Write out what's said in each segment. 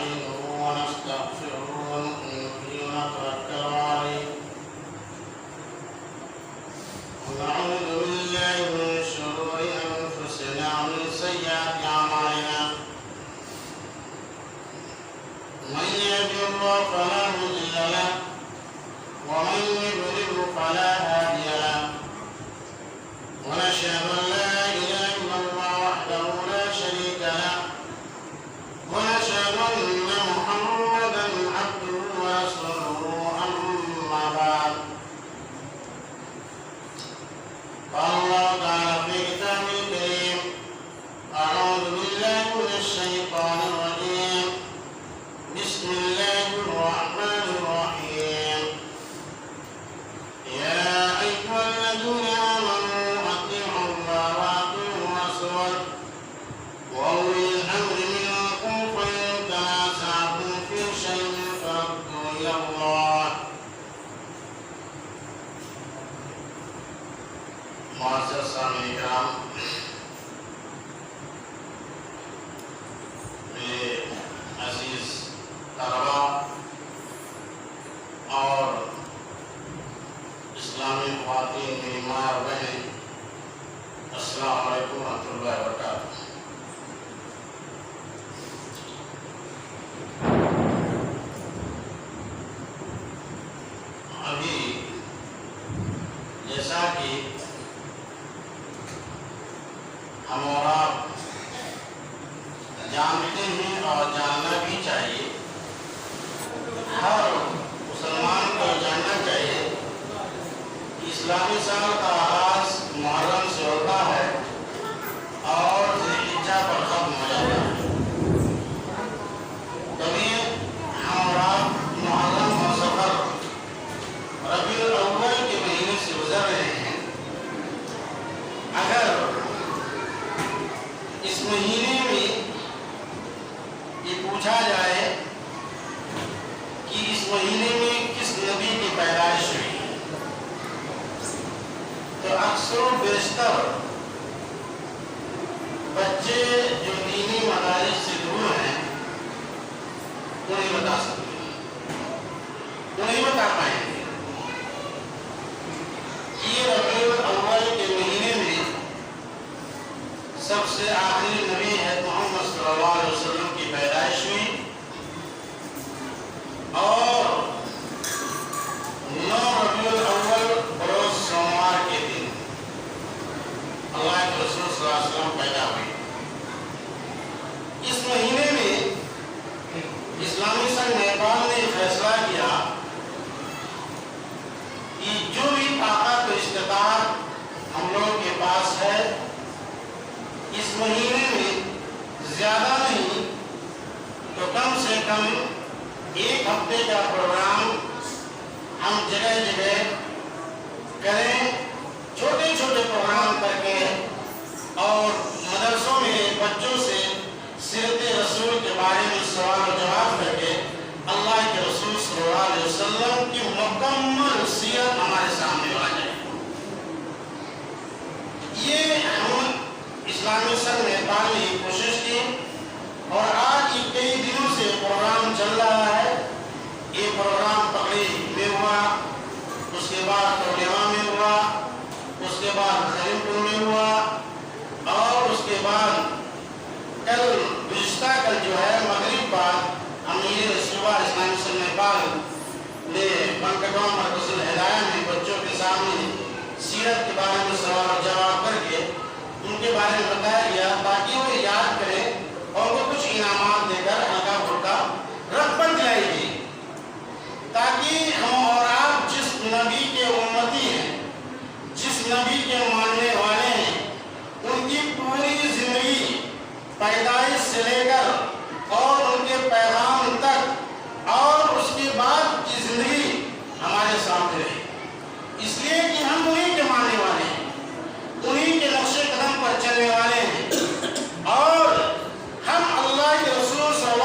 ونستعينه ونستغفره ونؤمن به ونتوكل عليه ونعوذ بالله من شرور أنفسنا ومن سيئات أعمالنا من يهده الله فلا مضل له ومن يضلل فلا هادي له ونشهد أن لا إله إلا الله وحده لا شريك له ونشهد أن محمدا عبده ورسوله أما بعد قال الله تعالى في كتابه الكريم أعوذ بالله من الشيطان الرجيم بسم الله الرحمن الرحيم يا أيها الذين آمنوا أطيعوا الله وأطيعوا الرسول وأولي الأمر منكم فإن تنازعتم في شيء فردوا إلى الله. معزز سامعین کرام، میرے عزیز طلبا اور اسلامی خواتین میری ماں اور بہن، السلام علیکم ورحمۃ اللہ وبرکاتہ۔ ابھی جیسا کہ ہم اور آپ جانتے ہیں اور جاننا بھی چاہیے، ہر مسلمان کو جاننا چاہیے کہ اسلامی سال کا آغاز محرم سے ہوتا ہے اور ذوالحجہ پر ختم ہو جاتا ہے۔ کبھی ہم اور آپ محرم اور سفر ربیع الاول کے مہینے سے گزر رہے ہیں۔ اگر اس مہینے میں یہ پوچھا جائے کہ اس مہینے میں کس نبی کی پیدائش ہوئی، تو اکثر و بیشتر بچے جو دینی مدارس سے دور ہیں وہ نہیں بتا سکتے، وہ نہیں بتا پائیں گے کہ یہ ربیع الاول کے مہینے میں سب سے آخری نبی ہے محمد صلی اللہ علیہ وسلم کی پیدائش ہوئی، اور 9 ربیع الاول روز سوموار کے دن اللہ کے رسول صلی اللہ علیہ وسلم پیدا ہوئی۔ اس مہینے میں اسلامی سنگ نیپال نے فیصلہ کیا کہ جو بھی طاقت و استطاعت ہم لوگ کے پاس ہے، اس مہینے میں زیادہ نہیں تو کم سے کم 1 ہفتے کا پروگرام ہم جگہ جگہ کریں، چھوٹے چھوٹے پروگرام کر کے، اور مدرسوں میں بچوں سے سیرت رسول کے بارے میں سوال و جواب کر کے اللہ کے رسول صلی اللہ علیہ وسلم کی مکمل سیرت ہمارے سامنے آ جائے۔ یہ ہم اسلامی سنگ نیپال نے کوشش کی، اور آج یہ کئی دنوں سے پروگرام چل رہا ہے۔ یہ پروگرام پکڑی میں ہوا، اس کے بعد تولیما میں ہوا، اس کے بعد خریم پور میں ہوا، اور اس کے بعد گزشتہ کل جو ہے مغرب بعد امیر صوبہ اسلامی سنگ نیپال نے بنکٹوا مرکز الہدایہ میں بچوں کے سامنے سیرت کے بارے میں سوال و جواب کر کے ان کے بارے میں بتایا گیا تاکہ وہ یاد کریں، اور وہ کچھ انعامات دے کر ہلکا پھلکا رغبت دلائی گئی، تاکہ ہم اور آپ جس نبی کے امتی ہیں، جس نبی کے ماننے والے ہیں، ان کی پوری زندگی پیدائش سے لے کر اور ان کے پیغام تک اور اس کے بعد کی زندگی ہمارے سامنے رہے، اس لیے کہ ہم انہیں کے ماننے والے ہیں، انہیں کے نقش قدم پر چلنے والے ہیں، اور ہم اللہ کے رسول صلی اللہ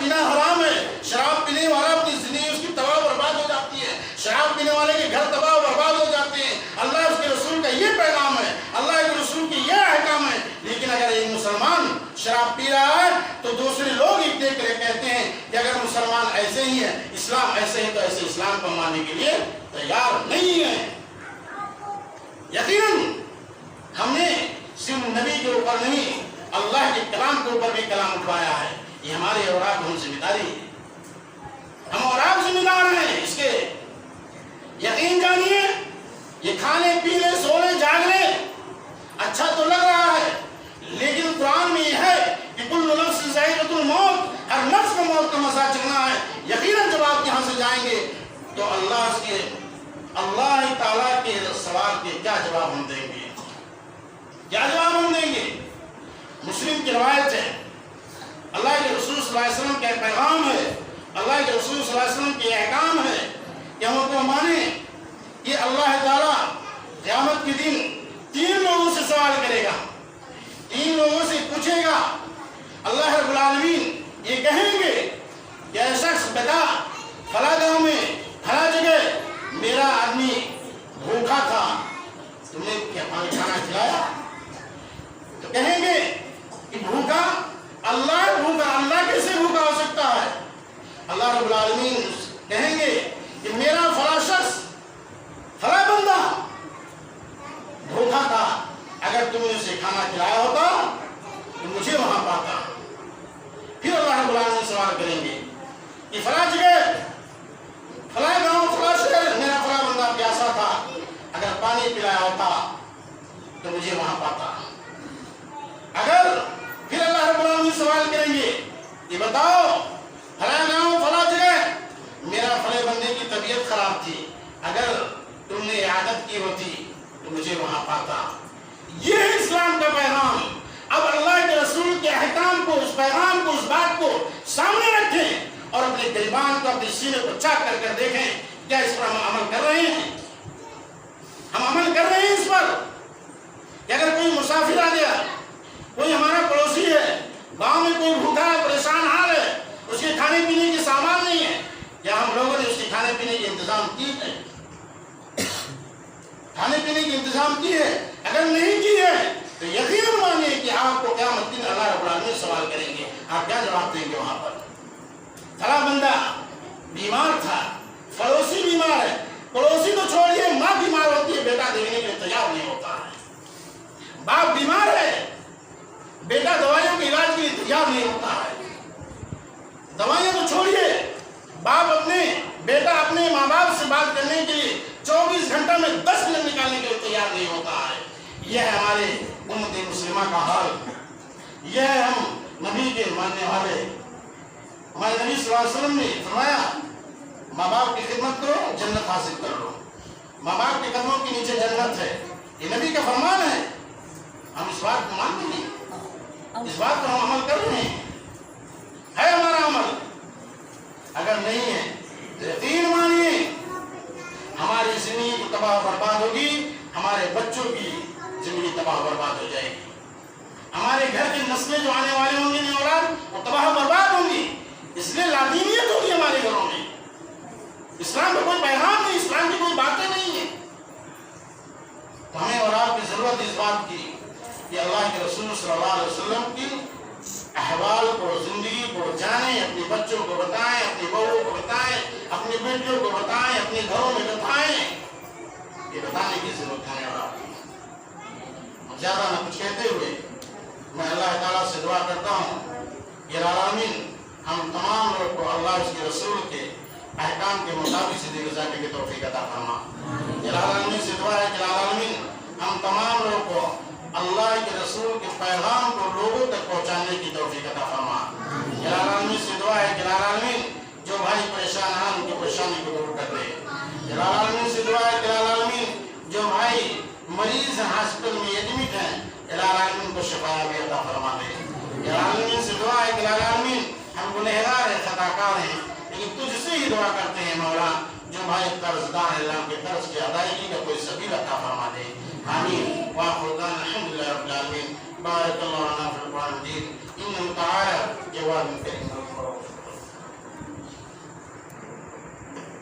پینا حرام ہے. شراب پینے والا اپنی زندگی اس کی تباہ برباد ہو جاتی ہے. شراب پینے والے کے گھر تباہ برباد ہو جاتے ہیں. اللہ اس کے رسول کا یہ پیغام ہے, اللہ کے رسول کی یہ احکام ہے. لیکن اگر ایک مسلمان شراب پی رہا ہے تو دوسرے لوگ ہی دیکھ کر کہتے ہیں کہ اگر مسلمان ایسے ہی ہے, اسلام ایسے ہی, تو ایسے اسلام کو ماننے کے لیے تیار نہیں ہے. یقیناً ہم نے صرف نبی کے اوپر نہیں, اللہ کے کلام کے اوپر بھی کلام اٹھوایا ہے. یہ ہمارے اور آپ کی ذمہ داری ہے. ہم اور آپ ذمہ دار ہیں اس کے. یقین جانیے, یہ کھانے پینے سونے جاگنے اچھا تو لگ رہا ہے, لیکن قرآن میں یہ ہے کہ کل نفس ذائقۃ الموت, ہر نفس کو موت کا مزہ چکھنا ہے. یقیناً جب آپ یہاں سے جائیں گے تو اللہ تعالیٰ کے سوال کے کیا جواب ہم دیں گے, کیا جواب ہم دیں گے. مسلم کی روایت ہے, اللہ کے رسول صلی اللہ علیہ وسلم کا پیغام ہے, اللہ کے رسول صلی اللہ علیہ وسلم کے احکام ہے کہ ہم کو مانیں کہ اللہ تعالیٰ قیامت کے دن 3 لوگوں سے سوال کرے گا, 3 لوگوں سے پوچھے گا. اللہ رب العالمین یہ کہیں گے کہ اے شخص بتا, فلاں گاؤں میں فلاں جگہ میرا آدمی بھوکا تھا, تم نے کیا کھانا کھلایا؟ تو کہیں گے کہ بھوکا اللہ کیسے بھوکا ہو سکتا ہے؟ اللہ رب العالمین کہیں گے کہ میرا فلاں شخص فلاں بندہ بھوکا تھا, اگر تم نے اسے کھانا کھلایا ہوتا تو مجھے وہاں پاتا. پھر اللہ رب العالمین سوال کریں گے کہ فلاں جگہ فلاں گاؤں فلاں شہر میرا فلاں بندہ پیاسا تھا, اگر پانی پلایا ہوتا تو مجھے وہاں پاتا. اگر پھر اللہ رب العالمین سوال کریں گے کہ بتاؤ فلاں گاؤں فلاں جگہ میرا فلاں بندے کی طبیعت خراب تھی, اگر تم نے عادت کی ہوتی تو مجھے وہاں پاتا. یہ ہے اسلام کا پیغام. اب اللہ کے رسول کے احکام کو, اس پیغام کو, اس بات کو سامنے رکھیں اور اپنے گریبان کو, اپنے سینے کو چاک کر کر دیکھیں کیا اس پر ہم عمل کر رہے ہیں. ہم عمل کر رہے ہیں اس پر کہ اگر کوئی مسافر آ گیا, کوئی ہمارا پڑوسی ہے, گاؤں میں کوئی بھوکا ہے, پریشان حال ہے, اس کے کھانے پینے کے سامان نہیں ہے, کیا ہم لوگوں نے اس کے کھانے پینے کے انتظام کیے ہیں؟ کھانے پینے کے انتظام کیے ہیں؟ اگر نہیں کیے ہیں تو یقیناً مانیے کہ آپ کو قیامت دن اللہ رب العالمین سوال کریں گے. آپ کیا جواب دیں گے وہاں پر؟ فلاں بندہ بیمار تھا, پڑوسی بیمار ہے, پڑوسی تو چھوڑیے, ماں بیمار ہوتی ہے, بیٹا دیکھنے کے لیے تیار نہیں ہوتا ہے. باپ بیمار ہے, بیٹا دوائیوں کے علاج کے لیے تیار نہیں ہوتا ہے. دوائیاں تو چھوڑیے, باپ بیٹا اپنے ماں باپ سے بات کرنے کے لیے 24 گھنٹہ میں 10 منٹ نکالنے کے لیے تیار نہیں ہوتا ہے. یہ ہے ہمارے امت مسلمہ کا حال. یہ ہے ہم نبی کے ماننے والے. ہمارے نبی صلی اللہ علیہ وسلم نے فرمایا ماں باپ کی خدمت کرو, جنت حاصل کر لو. ماں باپ کے قدموں کے نیچے جنت ہے, یہ نبی کا فرمان ہے. ہم اس بات کو مانتے ہیں, اس بات پر ہم عمل کر رہے ہیں. ہے ہمارا عمل؟ اگر نہیں ہے تو یقین مانیے ہماری زندگی تباہ برباد ہوگی, ہمارے بچوں کی زندگی تباہ برباد ہو جائے گی, ہمارے گھر کی نسلیں جو آنے والے ہوں گے اولاد وہ تباہ برباد ہوں گی. اس لیے لادینیت ہوگی ہمارے گھروں میں. اسلام کا کوئی پیغام نہیں, اسلام کی کوئی باتیں نہیں ہیں. تو ہمیں اور آپ کی ضرورت اس بات کی کہ اللہ کے رسول صلی اللہ علیہ وسلم کی احوال کو, زندگی کو جانیں, اپنے بچوں کو بتائیں, اپنی بہوؤں کو بتائیں, اپنی بیٹیوں کو بتائیں, اپنے گھروں میں بتائیں. یہ بتانے کی ضرورت ہے. اور آپ زیادہ نہ کچھ کہتے ہوئے میں اللہ تعالیٰ سے دعا کرتا ہوں کہ العالمین ہم تمام لوگ کو اللہ اس کے رسول کے احکام کے مطابق زندگی گزارنے کی توفیق عطا فرما. العالمین سے دعا ہے کہ العالمین ہم تمام لوگ کو اللہ کے رسول کے پیغام کو لوگوں تک پہنچانے کی توفیق عطا فرما. العالمین سے دعا ہے کہ العالمین جو بھائی پریشان ہیں ان کی پریشانی کو دور کر دے. العالمین سے دعا ہے کہ العالمین جو بھائی مریض ہاسپٹل میں ایڈمٹ ہیں العالمین کو شفا بھی عطا فرما دے. العالمین سے دعا ہے کہ العالمین ہم گنہگار ہیں, خطا کار ہیں, لیکن تجھ سے ہی دعا کرتے ہیں مولا جو بھائی قرض دار ہے اللہ کے قرض کی ادائیگی کا کوئی سبیل عطا فرما دے. آمین. وآخر دعوانا الحمد لله رب العالمين. بارك الله لنا في القرآن المجيد إنه تعالى جواد كريم.